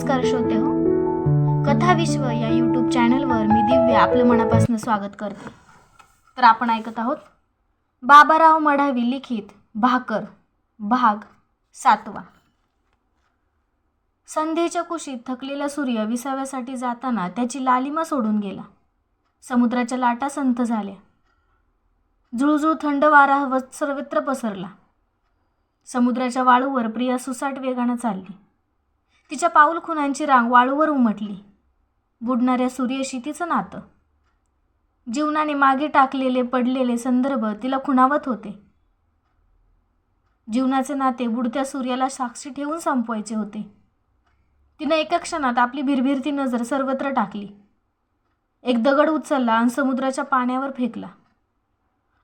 नमस्कार श्रोते हो. कथा विश्व या यूट्यूब चॅनलवर मी दिव्या आपलं मनापासून स्वागत करते. तर आपण ऐकत आहोत बाबाराव मढावी लिखित भाकर भाग 7. संध्येच्या कुशीत थकलेला सूर्य विसाव्यासाठी जाताना त्याची लालिमा सोडून गेला. समुद्राच्या लाटा संथ झाल्या. जुळजुळ थंड वारा सर्वत्र पसरला. समुद्राच्या वाळूवर प्रिया सुसाट वेगानं चालली. तिच्या पाऊलखुणांची रांग वाळूवर उमटली. बुडणाऱ्या सूर्याशी तिचं नातं. जीवनाने मागे टाकलेले पडलेले संदर्भ तिला खुणावत होते. जीवनाचे नाते बुडत्या सूर्याला साक्षी ठेवून संपवायचे होते. तिनं एका क्षणात आपली भिरभिरती नजर सर्वत्र टाकली. एक दगड उचलला आणि समुद्राच्या पाण्यावर फेकला.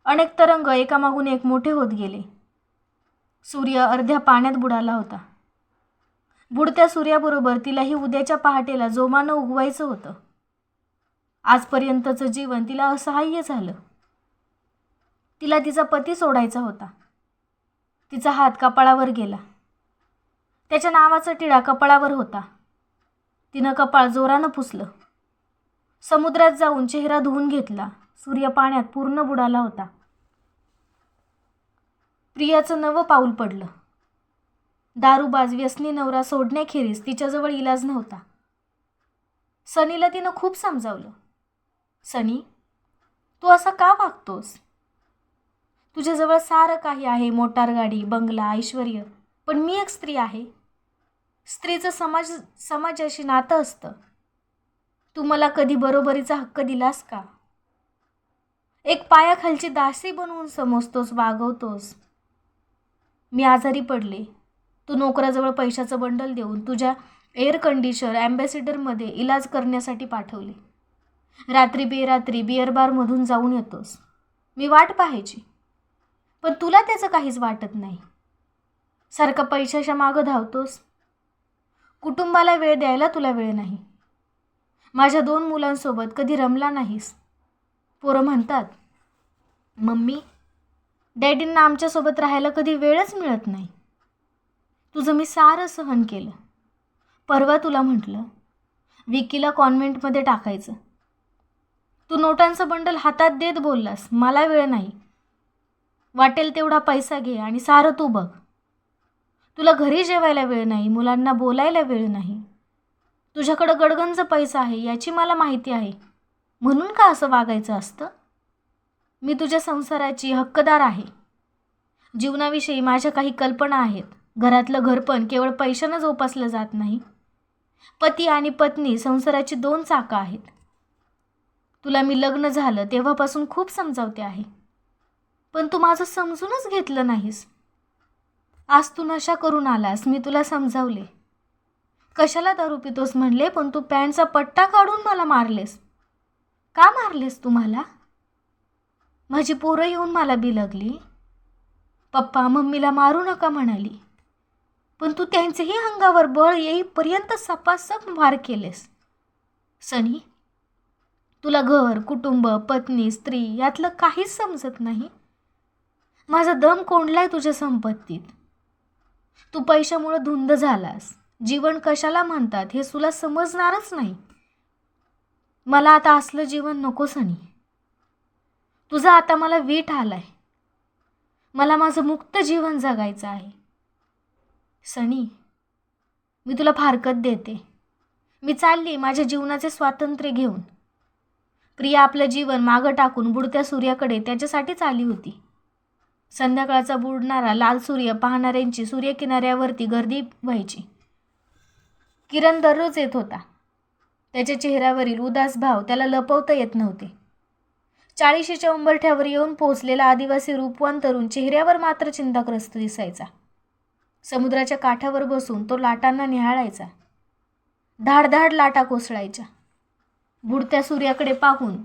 अनेक तरंग एकामागून एक मोठे होत गेले. सूर्य अर्ध्या पाण्यात बुडाला होता. बुडत्या सूर्याबरोबर तिलाही उद्याच्या पहाटेला जोमानं उगवायचं होतं. आजपर्यंतचं जीवन तिला असहाय्य झालं. तिला तिचा पती सोडायचा होता. तिचा हात कपाळावर गेला. त्याच्या नावाचा टिळा कपाळावर होता. तिनं कपाळ जोरानं पुसलं. समुद्रात जाऊन चेहरा धुवून घेतला. सूर्य पाण्यात पूर्ण बुडाला होता. प्रियाचं नवं पाऊल पडलं. दारूबाज व्यसनी नवरा सोडण्याखेरीज तिच्याजवळ इलाज नव्हता. सनीला तिनं खूप समजावलं. सनी, तू असा का वागतोस? तुझ्याजवळ सारं काही आहे, मोटार गाडी, बंगला, ऐश्वर्य, पण मी एक स्त्री आहे. स्त्रीचं समाजाशी नातं असतं. तू मला कधी बरोबरीचा हक्क दिलास का? एक पायाखालची दासी बनवून समजतोस, वागवतोस. मी आजारी पडले. तू नोकराजवळ पैशाचं बंडल देऊन तुझ्या एअर कंडिशनर ॲम्बॅसिडरमध्ये इलाज करण्यासाठी पाठवले. रात्री बेरात्री बिअर बारमधून जाऊन येतोस. मी वाट पाहायची, पण तुला त्याचं काहीच वाटत नाही. सारखं पैशाच्या मागं धावतोस. कुटुंबाला वेळ द्यायला तुला वेळ नाही. माझ्या 2 मुलांसोबत कधी रमला नाहीस. पोरं म्हणतात, मम्मी, डॅडींना आमच्यासोबत राहायला कधी वेळच मिळत नाही. तुझं मी सारं सहन केलं. परवा तुला म्हटलं विकीला कॉन्व्हेंटमध्ये टाकायचं. तू नोटांचं बंडल हातात देत बोललास, मला वेळ नाही. वाटेल तेवढा पैसा घे आणि सारं तू बघ. तुला घरी जेवायला वेळ नाही, मुलांना बोलायला वेळ नाही. तुझ्याकडं गडगंज पैसा आहे याची मला माहिती आहे. म्हणून का असं वागायचं असतं? मी तुझ्या संसाराची हक्कदार आहे. जीवनाविषयी माझ्या काही कल्पना आहेत. घरातलं घरपण केवळ पैशानं जोपासलं जात नाही. पती आणि पत्नी संसाराची 2 चाकं आहेत. तुला मी लग्न झालं तेव्हापासून खूप समजावते आहे, पण तू माझं समजूनच घेतलं नाहीस. आज तू नशा करून आलास. मी तुला समजावले. कशाला दारू पितोस म्हणले, पण तू पॅन्टचा पट्टा काढून मला मारलेस. का मारलेस तू मला? माझी पोरं येऊन मला बिलगली. पप्पा मम्मीला मारू नका म्हणाली, पण तू त्यांचेही अंगावर बळ येईपर्यंत सपासप वार केलेस. सनी, तुला घर, कुटुंब, पत्नी, स्त्री यातलं काहीच समजत नाही. माझा दम कोंडलाय तुझ्या संपत्तीत. तू पैशामुळे धुंद झालास. जीवन कशाला म्हणतात हे तुला समजणारच नाही. मला आता असलं जीवन नको सनी. तुझा आता मला वीट आलाय. मला माझं मुक्त जीवन जगायचं आहे. सनी, मी तुला फारकत देते. मी चालली माझ्या जीवनाचे स्वातंत्र्य घेऊन. प्रिया आपलं जीवन मागं टाकून बुडत्या सूर्याकडे त्याच्यासाठीच आली होती. संध्याकाळचा बुडणारा लाल सूर्य पाहणाऱ्यांची सूर्यकिनाऱ्यावरती गर्दी व्हायची. किरण दररोज येत होता. त्याच्या चेहऱ्यावरील उदास भाव त्याला लपवता येत नव्हते. 40शीच्या उंबरठ्यावर येऊन पोहोचलेला आदिवासी रूपवान तरुण चेहऱ्यावर मात्र चिंताग्रस्त दिसायचा. समुद्राच्या काठावर बसून तो लाटांना निहाळायचा. धाडधाड लाटा कोसळायच्या. बुडत्या सूर्याकडे पाहून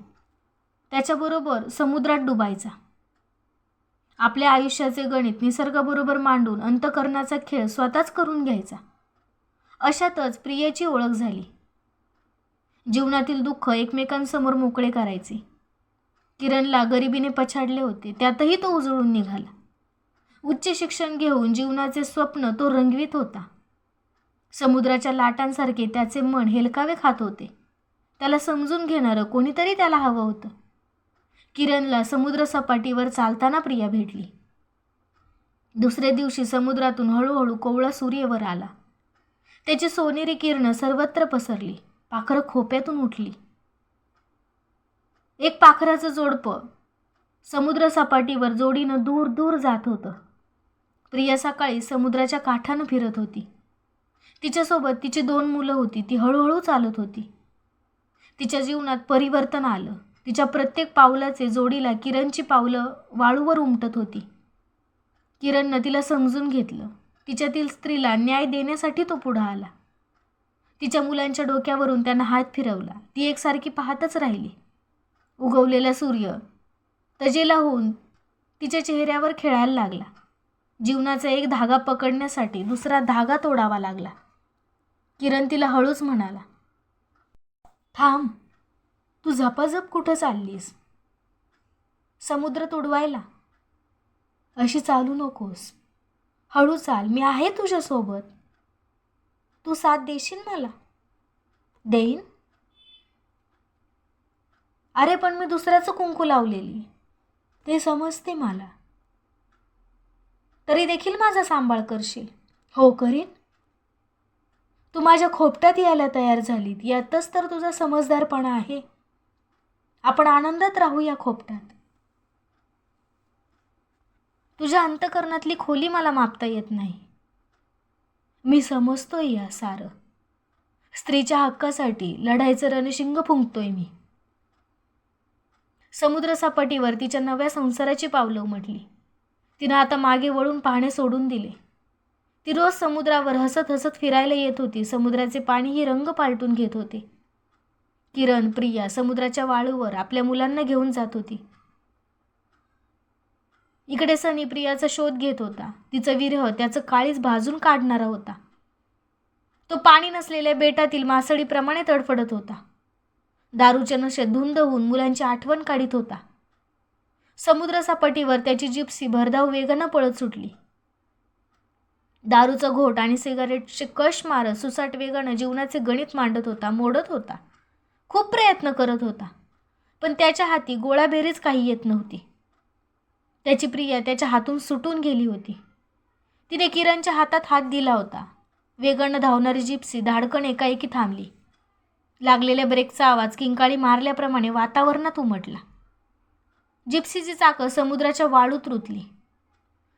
त्याच्याबरोबर समुद्रात डुबायचा. आपल्या आयुष्याचे गणित निसर्गाबरोबर मांडून अंतःकरणाचा खेळ स्वतःच करून घ्यायचा. अशातच प्रियेची ओळख झाली. जीवनातील दुःख एकमेकांसमोर मोकळे करायचे. किरणला गरिबीने पछाडले होते, त्यातही तो उजळून निघाला. उच्च शिक्षण घेऊन जीवनाचे स्वप्न तो रंगवीत होता. समुद्राच्या लाटांसारखे त्याचे मन हेलकावे खात होते. त्याला समजून घेणारं कोणीतरी त्याला हवं होतं. किरणला समुद्र सपाटीवर चालताना प्रिया भेटली. दुसऱ्या दिवशी समुद्रातून हळूहळू कोवळा सूर्य वर आला. त्याची सोनेरी किरणं सर्वत्र पसरली. पाखरं खोप्यातून उठली. एक पाखराचं जोडपं समुद्र सपाटीवर जोडीनं दूर दूर जात होतं. प्रिया सकाळी समुद्राच्या काठानं फिरत होती. तिच्यासोबत तिची 2 मुलं होती. ती हळूहळू चालत होती. तिच्या जीवनात परिवर्तन आलं. तिच्या प्रत्येक पावलाचे जोडीला किरणची पावलं वाळूवर उमटत होती. किरणनं तिला समजून घेतलं. तिच्यातील स्त्रीला न्याय देण्यासाठी तो पुढं आला. तिच्या मुलांच्या डोक्यावरून त्यानं हात फिरवला. ती एकसारखी पाहतच राहिली. उगवलेला सूर्य तजेला होऊन तिच्या चेहऱ्यावर खेळायला लागला. जीवनाचा एक धागा पकडण्यासाठी दुसरा धागा तोडावा लागला. किरण तिला हळूच म्हणाला, थांब, तू झपाझप कुठं चाललीस? समुद्र तुडवायला? अशी चालू नकोस. हळू चाल, मी आहे तुझ्यासोबत. तू साथ देशील मला? देईन. अरे पण मी दुसऱ्याचं कुंकू लावलेली, ते समजते मला. तरी देखील माझा सांभाळ करशील? हो करीन. तू माझ्या खोपटात यायला तयार झालीत, यातच तर तुझा समजदारपणा आहे. आपण आनंदात राहू या खोपटात. तुझ्या अंतःकरणातली खोली मला मापता येत नाही. मी समजतोय या सारं. स्त्रीच्या हक्कासाठी लढायचं रणशिंग फुंकतोय मी. समुद्र सपाटीवर तिच्या नव्या संसाराची पावलं उमटली. तिनं आता मागे वळून पाहणे सोडून दिले. ती रोज समुद्रावर हसत हसत फिरायला येत होती. समुद्राचे पाणीही रंग पालटून घेत होते. किरण, प्रिया समुद्राच्या वाळूवर आपल्या मुलांना घेऊन जात होती. इकडे सनी प्रियाचा शोध घेत होता. तिचा विरह त्याचं काळीज भाजून काढणारा होता. तो पाणी नसलेल्या बेटातील मासळीप्रमाणे तडफडत होता. दारूच्या नशेत धुंद होऊन मुलांची आठवण काढीत होता. समुद्र सपाटीवर त्याची जिप्सी भरधाव वेगानं पळत सुटली. दारूचा घोट आणि सिगारेटचे कश मारत सुसाट वेगानं जीवनाचे गणित मांडत होता, मोडत होता. खूप प्रयत्न करत होता, पण त्याच्या हाती गोळाबेरीच काही येत नव्हती. त्याची प्रिया त्याच्या हातून सुटून गेली होती. तिने किरणच्या हातात हात दिला होता. वेगानं धावणारी जिप्सी धाडकन एकाएकी थांबली. लागलेल्या ब्रेकचा आवाज किंकाळी मारल्याप्रमाणे वातावरणात उमटला. जिप्सीची चाकं समुद्राच्या वाळूत रुतली.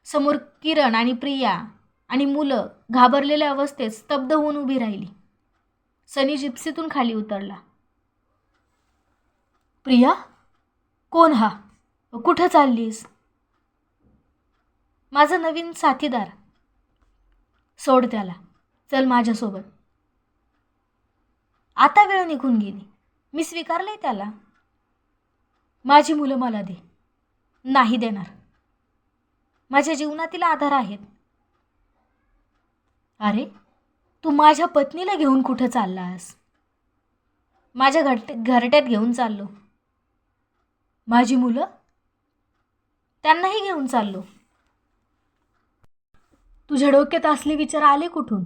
समोर किरण आणि प्रिया आणि मुलं घाबरलेल्या अवस्थेत स्तब्ध होऊन उभी राहिली. सनी जिप्सीतून खाली उतरला. प्रिया, कोण हा? कुठं चाललीस? माझा नवीन साथीदार. सोड त्याला, चल माझ्यासोबत. आता वेळ निघून गेली. मी स्वीकारलंय त्याला. माझी मुलं मला दे. नाही देणार. माझ्या जीवनातील आधार आहेत. अरे, तू माझ्या पत्नीला घेऊन कुठं चाललास? माझ्या घरट्यात घेऊन चाललो. माझी मुलं? त्यांनाही घेऊन चाललो. तुझ्या डोक्यात असले विचार आले कुठून?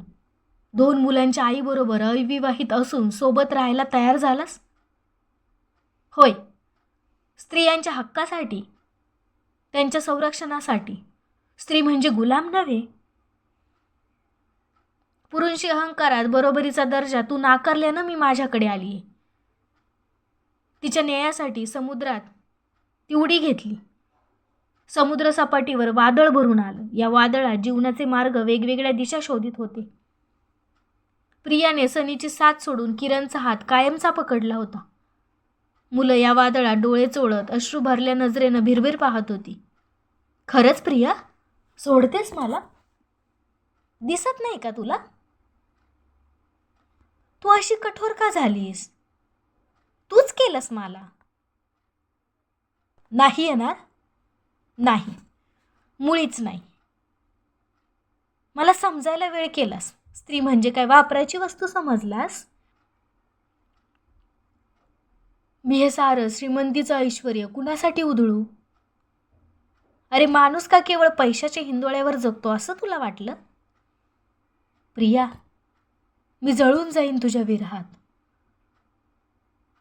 2 मुलांच्या आईबरोबर अविवाहित असून सोबत राहायला तयार झालास? होय, स्त्रियांच्या हक्कासाठी, त्यांच्या संरक्षणासाठी. स्त्री म्हणजे गुलाम नव्हे. पुरुषी अहंकारात बरोबरीचा दर्जा तू नाकारल्यानं मी माझ्याकडे आली आहे. तिच्या न्यायासाठी समुद्रात ती उडी घेतली. समुद्र सपाटीवर वादळ भरून आलं. या वादळात जीवनाचे मार्ग वेगवेगळ्या दिशा शोधित होते. प्रियाने सनीची साथ सोडून किरणचा हात कायमचा पकडला होता. मुलं या वादळात डोळे चोळत अश्रू भरल्या नजरेनं भिरभिर पाहत होती. खरंच प्रिया, सोडतेस मला? दिसत नाही का तुला? तू अशी कठोर का झालीस? तूच केलंस मला. नाही येणार? नाही, मुळीच नाही. मला समजायला वेळ केलास. स्त्री म्हणजे काय वापरायची वस्तू समजलास? मी हे सारं श्रीमंतीचं ऐश्वर्य कुणासाठी उधळू? अरे, माणूस का केवळ पैशाच्या हिंदोळ्यावर जगतो असं तुला वाटलं? प्रिया, मी जळून जाईन तुझ्या विरहात.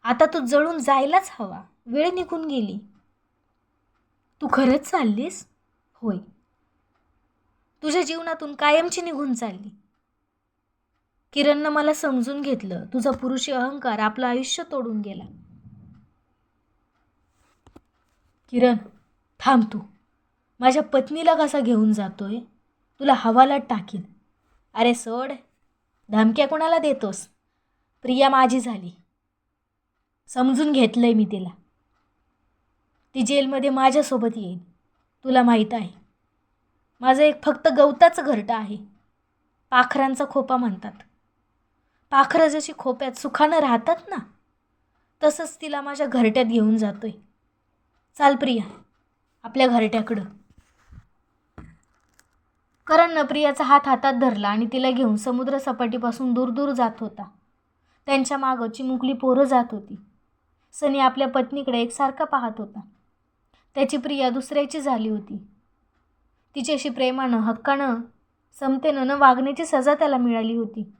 आता तू जळून जायलाच हवा. वेळ निघून गेली. तू खरंच चाललीस? होय. तुझ्या जीवनातून कायमची निघून चालली. किरणनं मला समजून घेतलं. तुझा पुरुषी अहंकार आपलं आयुष्य तोडून गेला. किरण, थांब तू. माझ्या पत्नीला कसा घेऊन जातोय? तुला हवालात टाकीन. अरे सोड. धमक्या कोणाला देतोस? प्रिया माझी झाली. समजून घेतलंय मी तिला. ती जेलमध्ये माझ्यासोबत येईल. तुला माहीत आहे, माझं एक फक्त गवताचं घरटं आहे. पाखरांचा खोपा म्हणतात. पाखरं जशी खोप्यात सुखानं राहतात ना, तसंच तिला माझ्या घरट्यात घेऊन जातोय. चाल प्रिया, आपल्या घरट्याकडं. करणनं प्रियाचा हात हातात धरला आणि तिला घेऊन समुद्र सपाटीपासून दूर दूर जात होता. त्यांच्या मागं चिमुकली पोरं जात होती. सनी आपल्या पत्नीकडे एकसारखा पाहत होता. त्याची प्रिया दुसऱ्याची झाली होती. तिच्याशी प्रेमानं, हक्कानं, समतेनं न वागण्याची सजा त्याला मिळाली होती.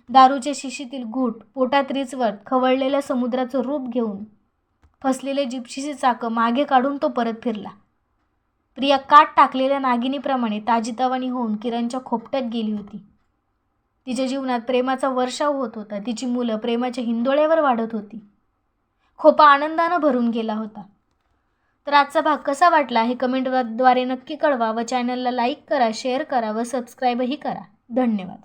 दारूच्या शिशीतील घूट पोटात रिचवत खवळलेल्या समुद्राचं रूप घेऊन फसलेले जिप्सीचे चाकं मागे काढून तो परत फिरला. प्रिया काट टाकलेल्या नागिनीप्रमाणे ताजीतवानी होऊन किरणच्या खोपट्यात गेली होती. तिच्या जीवनात प्रेमाचा वर्षाव होत होता. तिची मुलं प्रेमाच्या हिंदोळ्यावर वाढत होती. खोपा आनंदानं भरून गेला होता. तर आजचा भाग कसा वाटला हे कमेंटद्वारे नक्की कळवा व चॅनलला लाईक करा, शेअर करा व सबस्क्राईबही करा. धन्यवाद.